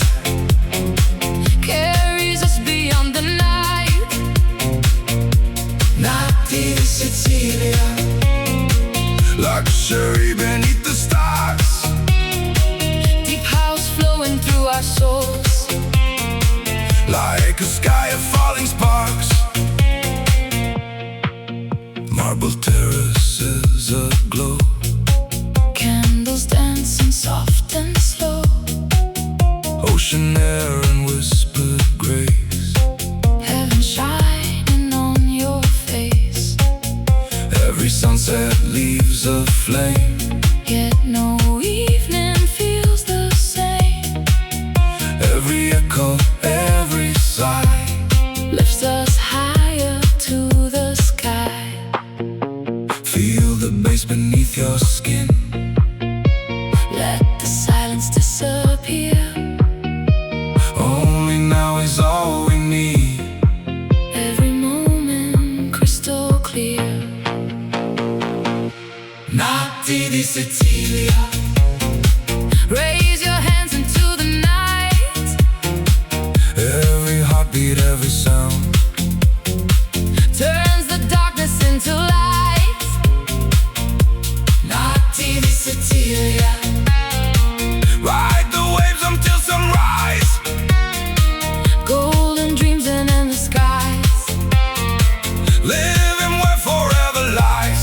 S2: Carries us beyond the night.
S1: Notti di Sicilia, luxury beneath the stars,
S2: Deep house flowing through our souls.
S1: like a sky of falling sparks. Marble terraces aglow,
S2: Candles dancing soft and slow.
S1: ocean air and whispered grace.
S2: Heaven shining on your face.
S1: Every sunset leaves a flame,
S2: Yet no evening feels the same.
S1: every echo, every sigh,
S2: Lifts us higher to the sky.
S1: feel the bass beneath your skin.
S2: Let the silence disappear.
S1: Only now is all we need.
S2: Every moment crystal clear.
S1: Notti di Sicilia,
S2: Raise your hands into the night.
S1: every heartbeat, every sound,
S2: Turns the darkness into light.
S1: Notti di Sicilia, ride the waves until sunrise,
S2: Golden dreams and endless skies.
S1: living where forever lies.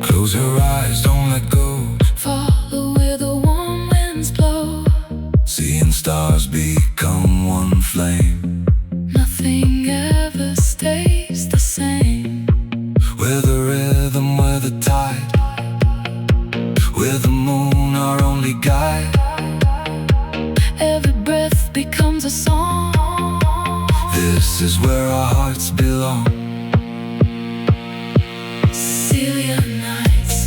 S1: Close your eyes, don't let go,
S2: Follow where the warm winds blow.
S1: seeing stars become one flame.
S2: Nothing ever stays the same.
S1: We're the rhythm, we're the tide, we're the moon, our only guide.
S2: Every breath becomes a song.
S1: This is where our hearts belong.
S2: Sicilian nights,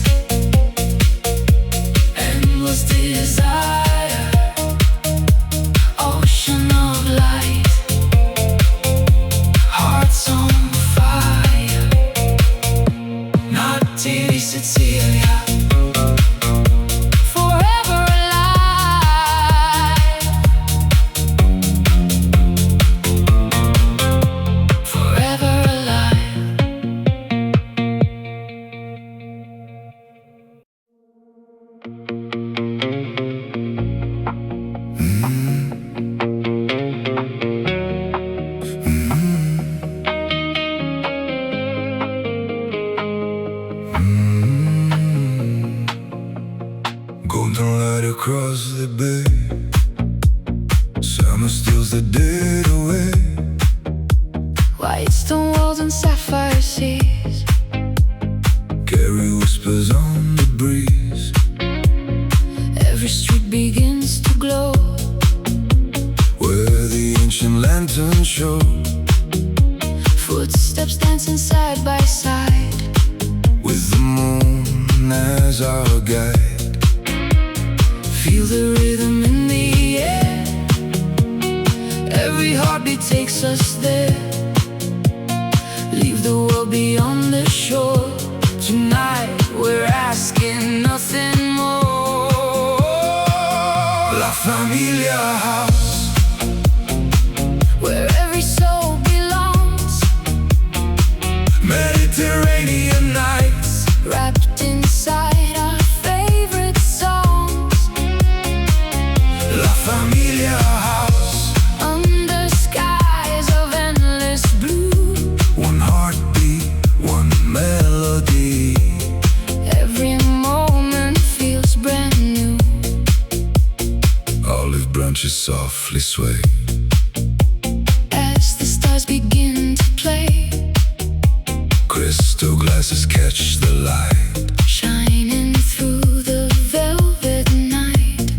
S2: endless desire, ocean of light,
S1: Hearts on fire, Notti di Sicilia,
S2: forever alive, forever alive.
S1: golden light across the bay, summer steals the dead away.
S2: White stone walls and sapphire seas.
S1: Carry whispers on the breeze,
S2: Every street begins to glow.
S1: where the ancient lanterns show.
S2: Footsteps dancing side by side.
S1: With the moon as our guide,
S2: Feel the rhythm in the air. Every heartbeat takes us there. Leave the world beyond the shore. Tonight we're asking nothing more.
S1: La Familia House,
S2: where every soul belongs,
S1: Mediterranean nights,
S2: wrapped inside our favorite songs.
S1: La Familia House,
S2: Under skies of endless blue,
S1: one heartbeat, one melody.
S2: every moment feels brand new.
S1: Olive branches softly sway
S2: As the stars begin to play,
S1: crystal glasses catch the light.
S2: shining through the velvet night.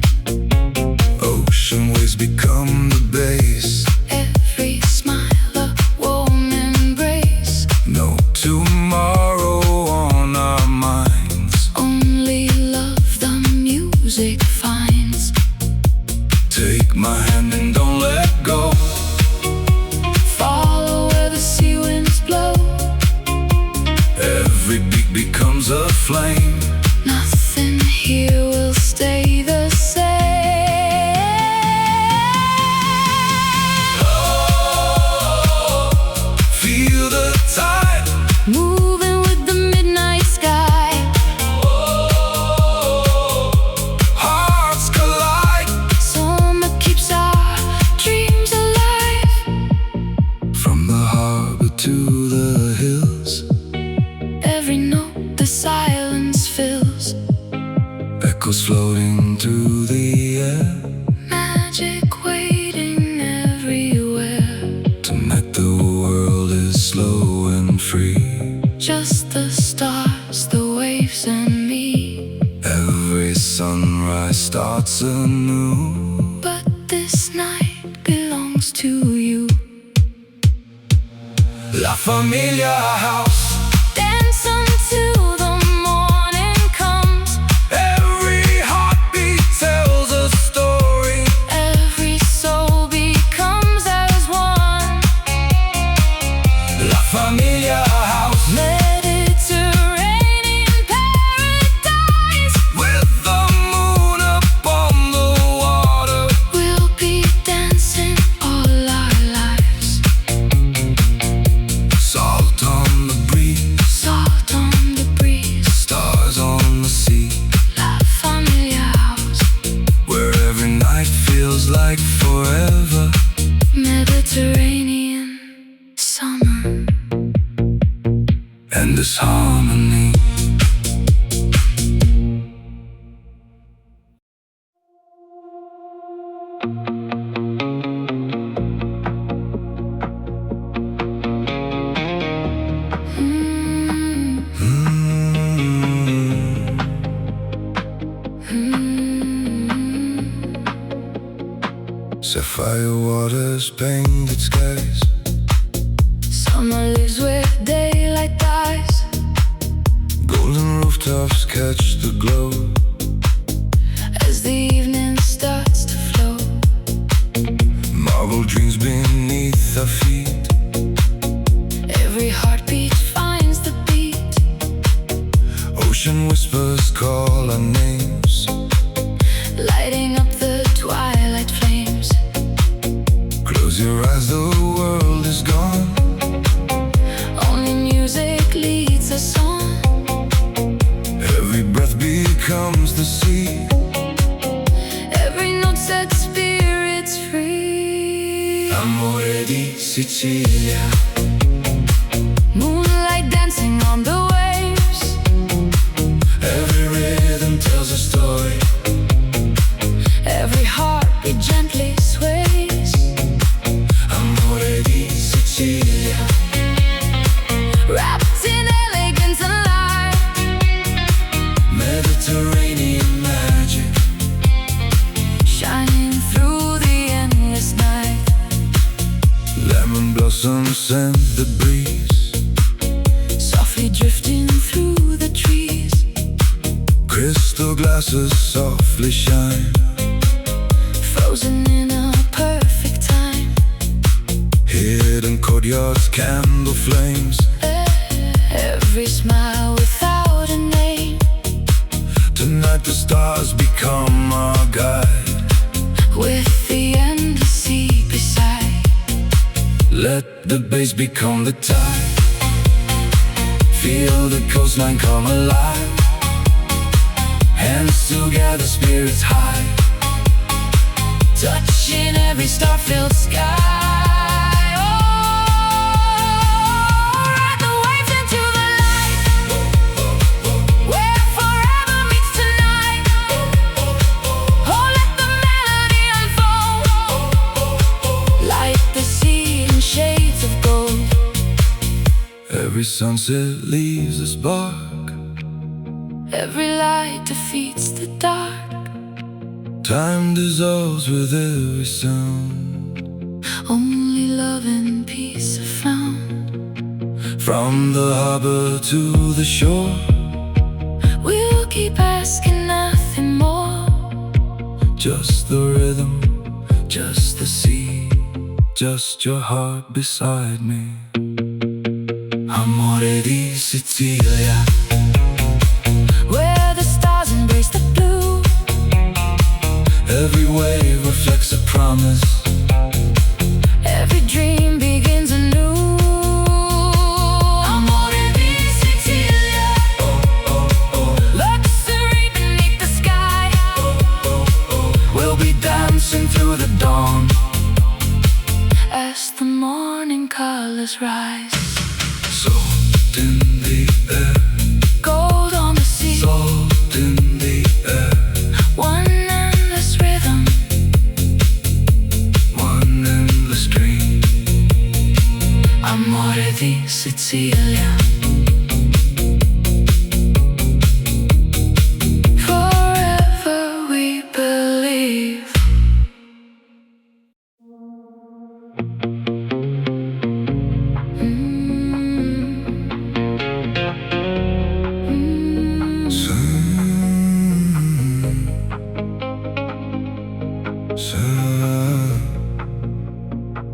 S1: Ocean waves become the base.
S2: Every smile a warm embrace.
S1: No tomorrow on our minds.
S2: Only love the music finds.
S1: Take my hand and don't let go.
S2: Follow where the sea winds blow.
S1: Every beat becomes a flame.
S2: Nothing here will stay the same.
S1: Oh, feel the tide.
S2: Moving with the midnight sky.
S1: Oh, hearts collide.
S2: Summer keeps our dreams alive.
S1: From the harbor to the hills,
S2: Every note the silence fills.
S1: echoes floating through the air.
S2: Magic waiting everywhere.
S1: Tonight the world is slow and free.
S2: Just the stars, the waves, and me.
S1: Every sunrise starts anew.
S2: But this night belongs to you.
S1: La Familia House,
S2: Dance until the morning comes.
S1: every heartbeat tells a story.
S2: Every soul becomes as one.
S1: La Familia House,
S2: Mediterranean paradise.
S1: with the moon upon the water.
S2: We'll be dancing all our lives.
S1: Salt on the breeze,
S2: Salt on the breeze.
S1: stars on the sea,
S2: La Familia House.
S1: where every night feels like forever.
S2: Mediterranean summer.
S1: And this harmony.
S2: Mm,
S1: Sapphire waters, painted skies,
S2: Summer lives where daylight dies.
S1: golden rooftops catch the glow.
S2: As the evening starts to flow,
S1: Marble dreams beneath our feet.
S2: every heartbeat finds the beat.
S1: Ocean whispers call our names.
S2: Lighting up the twilight flames.
S1: Close your eyes, the world is gone.
S2: Only music leads us on.
S1: Every breath becomes the sea.
S2: Every note sets spirits free.
S1: Amore di Sicilia,
S2: Moonlight dancing on the waves.
S1: every rhythm tells a story.
S2: Every heartbeat gently sways.
S1: Amore di Sicilia,
S2: Wrapped in elegance and light.
S1: Mediterranean magic,
S2: Shining through the endless night.
S1: lemon blossoms scent the breeze.
S2: Softly drifting through the trees.
S1: Crystal glasses softly shine.
S2: Frozen in a perfect time.
S1: Hidden courtyards, candle flames.
S2: Every smile without a name.
S1: Tonight the stars become our guide. waves become the tide. Feel the coastline come alive. Hands together, spirits high,
S2: touching every star-filled sky.
S1: Every sunset leaves a spark.
S2: Every light defeats the dark.
S1: Time dissolves with every sound.
S2: Only love and peace are found.
S1: From the harbor to the shore,
S2: we'll keep asking nothing more.
S1: Just the rhythm, just the sea, just your heart beside me. Amore di Sicilia,
S2: where the stars embrace the blue.
S1: Every wave reflects a promise.
S2: Every dream begins anew. Amore di Sicilia, luxury beneath the sky.
S1: We'll be dancing through the dawn
S2: as the morning colors rise.
S1: Salt in the air,
S2: gold on the sea.
S1: Salt in the air,
S2: one endless rhythm,
S1: one endless dream.
S2: Amore di Sicilia. Forever we believe.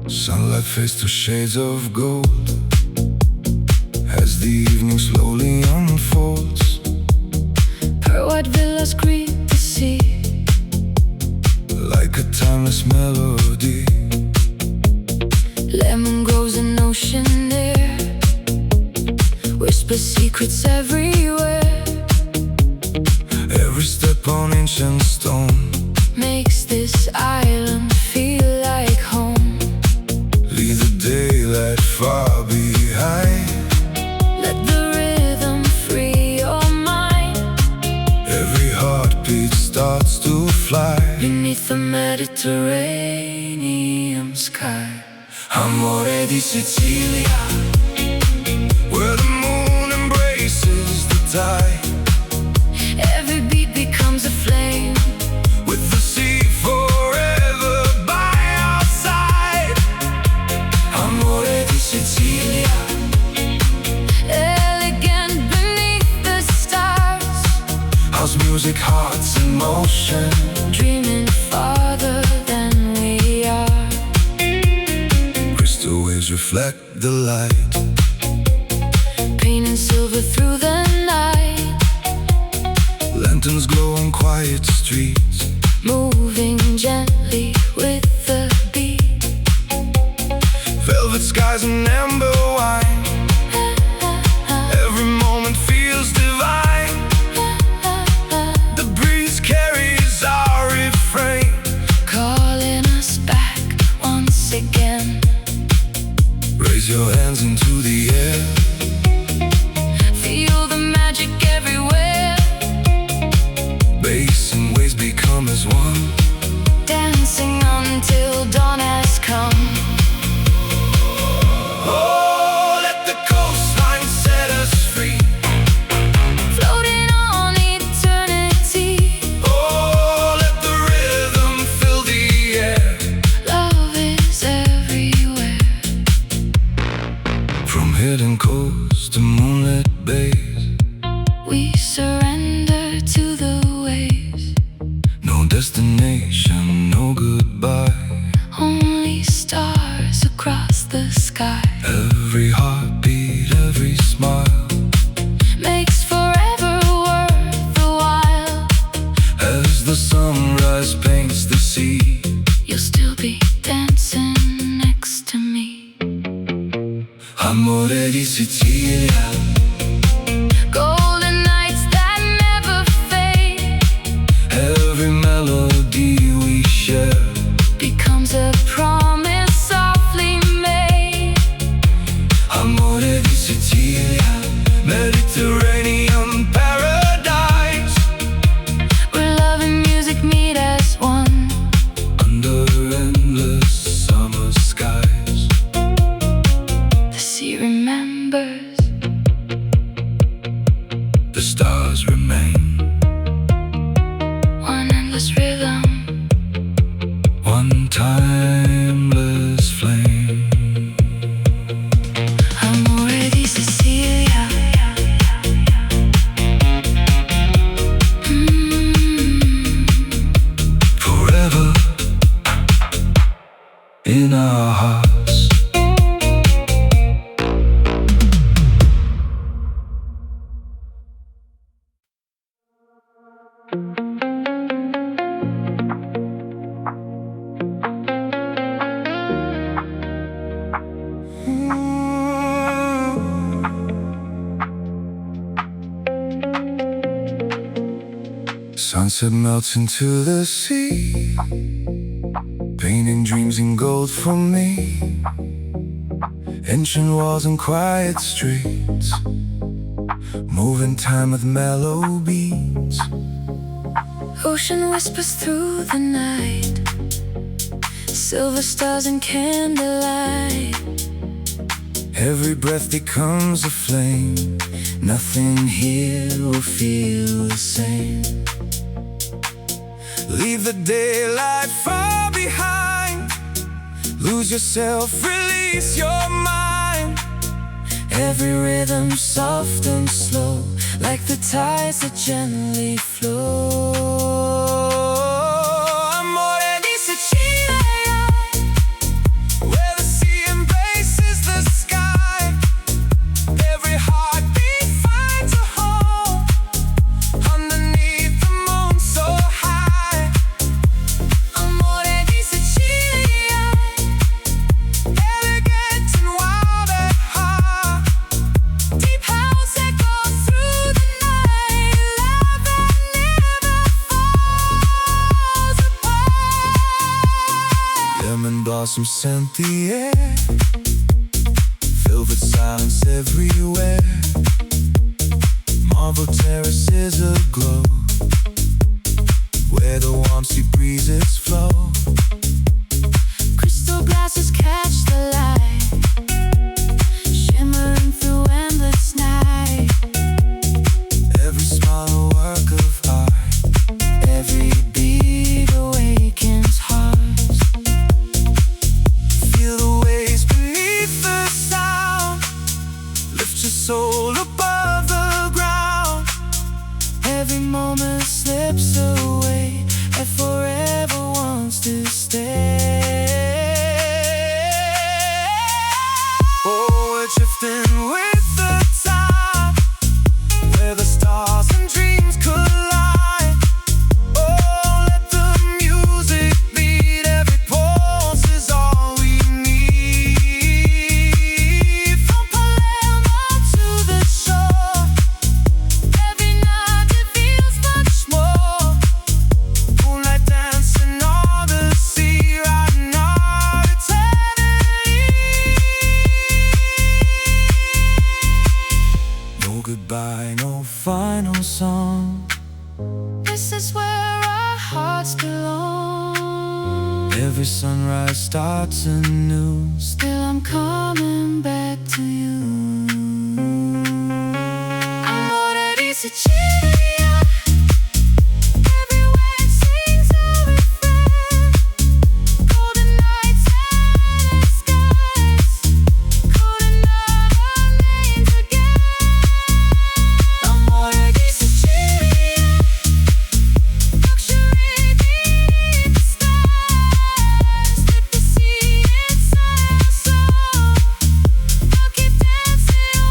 S1: Sunlight fades to shades of gold as the evening slowly unfolds.
S2: Pearl white villas greet the sea
S1: like a timeless melody.
S2: Lemon grows in ocean air, whisper secrets everywhere.
S1: Every step on ancient stone
S2: makes this island feel like home.
S1: Leave the daylight far behind.
S2: Let the rhythm free your mind.
S1: Every heartbeat starts to fly
S2: beneath the Mediterranean sky.
S1: Amore di Sicilia, where the moon embraces the tide.
S2: Every beat becomes a flame,
S1: with the sea forever by our side. Amore di Sicilia,
S2: elegant beneath the stars.
S1: house music, hearts in motion,
S2: dreaming farther than we are.
S1: Crystal waves reflect the light,
S2: painting silver through the night.
S1: Lanterns glow on quiet streets,
S2: moving gently with the beat.
S1: Velvet skies and amber wine, every moment feels divine. The breeze carries our refrain,
S2: calling us back once again.
S1: raise your hands into the air.
S2: Feel the magic everywhere.
S1: Bass and waves become as one,
S2: dancing until dawn has come.
S1: oh, let the coastline set us free.
S2: Floating on eternity.
S1: Oh, let the rhythm fill the air.
S2: Love is everywhere.
S1: From hidden coasts to moonlit bays,
S2: We surrender to the waves.
S1: no destination, no goodbye.
S2: Only stars across the sky.
S1: Every heartbeat, every smile,
S2: Makes forever worth the while.
S1: as the sunrise paints the sea.
S2: You'll still be dancing next to me.
S1: Sicilia.
S2: Golden nights that never fade
S1: Every melody we share
S2: becomes a promise softly made.
S1: Amore di Sicilia, Mediterranean paradise,
S2: Where love and music meet as one.
S1: under endless summer skies.
S2: The sea remembers,
S1: The stars remain,
S2: one endless rhythm,
S1: one timeless flame.
S2: Amore di Sicilia.
S1: Forever in our hearts. Sunset melts into the sea, painting dreams in gold for me. Ancient walls and quiet streets, moving time with mellow beats.
S2: Ocean whispers through the night, silver stars and candlelight.
S1: Every breath becomes a flame, nothing here will feel the same. Leave the daylight far behind, lose yourself, release your mind. Every rhythm soft and slow, like the tides that gently flow. Amore di Sicilia, where the sea embraces the sky. Every heartbeat finds a home underneath the moon so high.
S2: Amore di Sicilia.
S1: Elegant and wild at heart,
S2: Deep house echoes through the night, love that never falls apart.
S1: lemon blossom scent the air, velvet silence everywhere. Marble terraces aglow, where the warm sea breezes flow.
S2: Crystal glasses catch the light, shimmering through endless night.
S1: Every smile a work of art,
S2: Every beat awakens hearts.
S1: feel the waves beneath the sound, lift your soul above the ground.
S2: Every moment slips away, and forever wants to stay.
S1: Oh, we're drifting with the tide, where the stars and dreams collide. Oh, let the music beat, every pulse is all we need.
S2: From Palermo to the shore, every night reveals much more.
S1: Moonlight dancing on the sea, riding our eternity. No goodbye, no final song.
S2: This is where our hearts belong.
S1: Every sunrise starts anew.
S2: Still I'm coming back to you. Amore di Sicilia. Every wave sings a refrain. Golden nights and skies, calling out our names again. Amore di Sicilia. Luxury beneath the stars, with the sea inside our soul. I'll keep dancing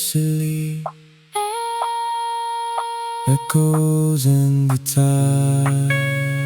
S1: Sicily, echoes in the tide.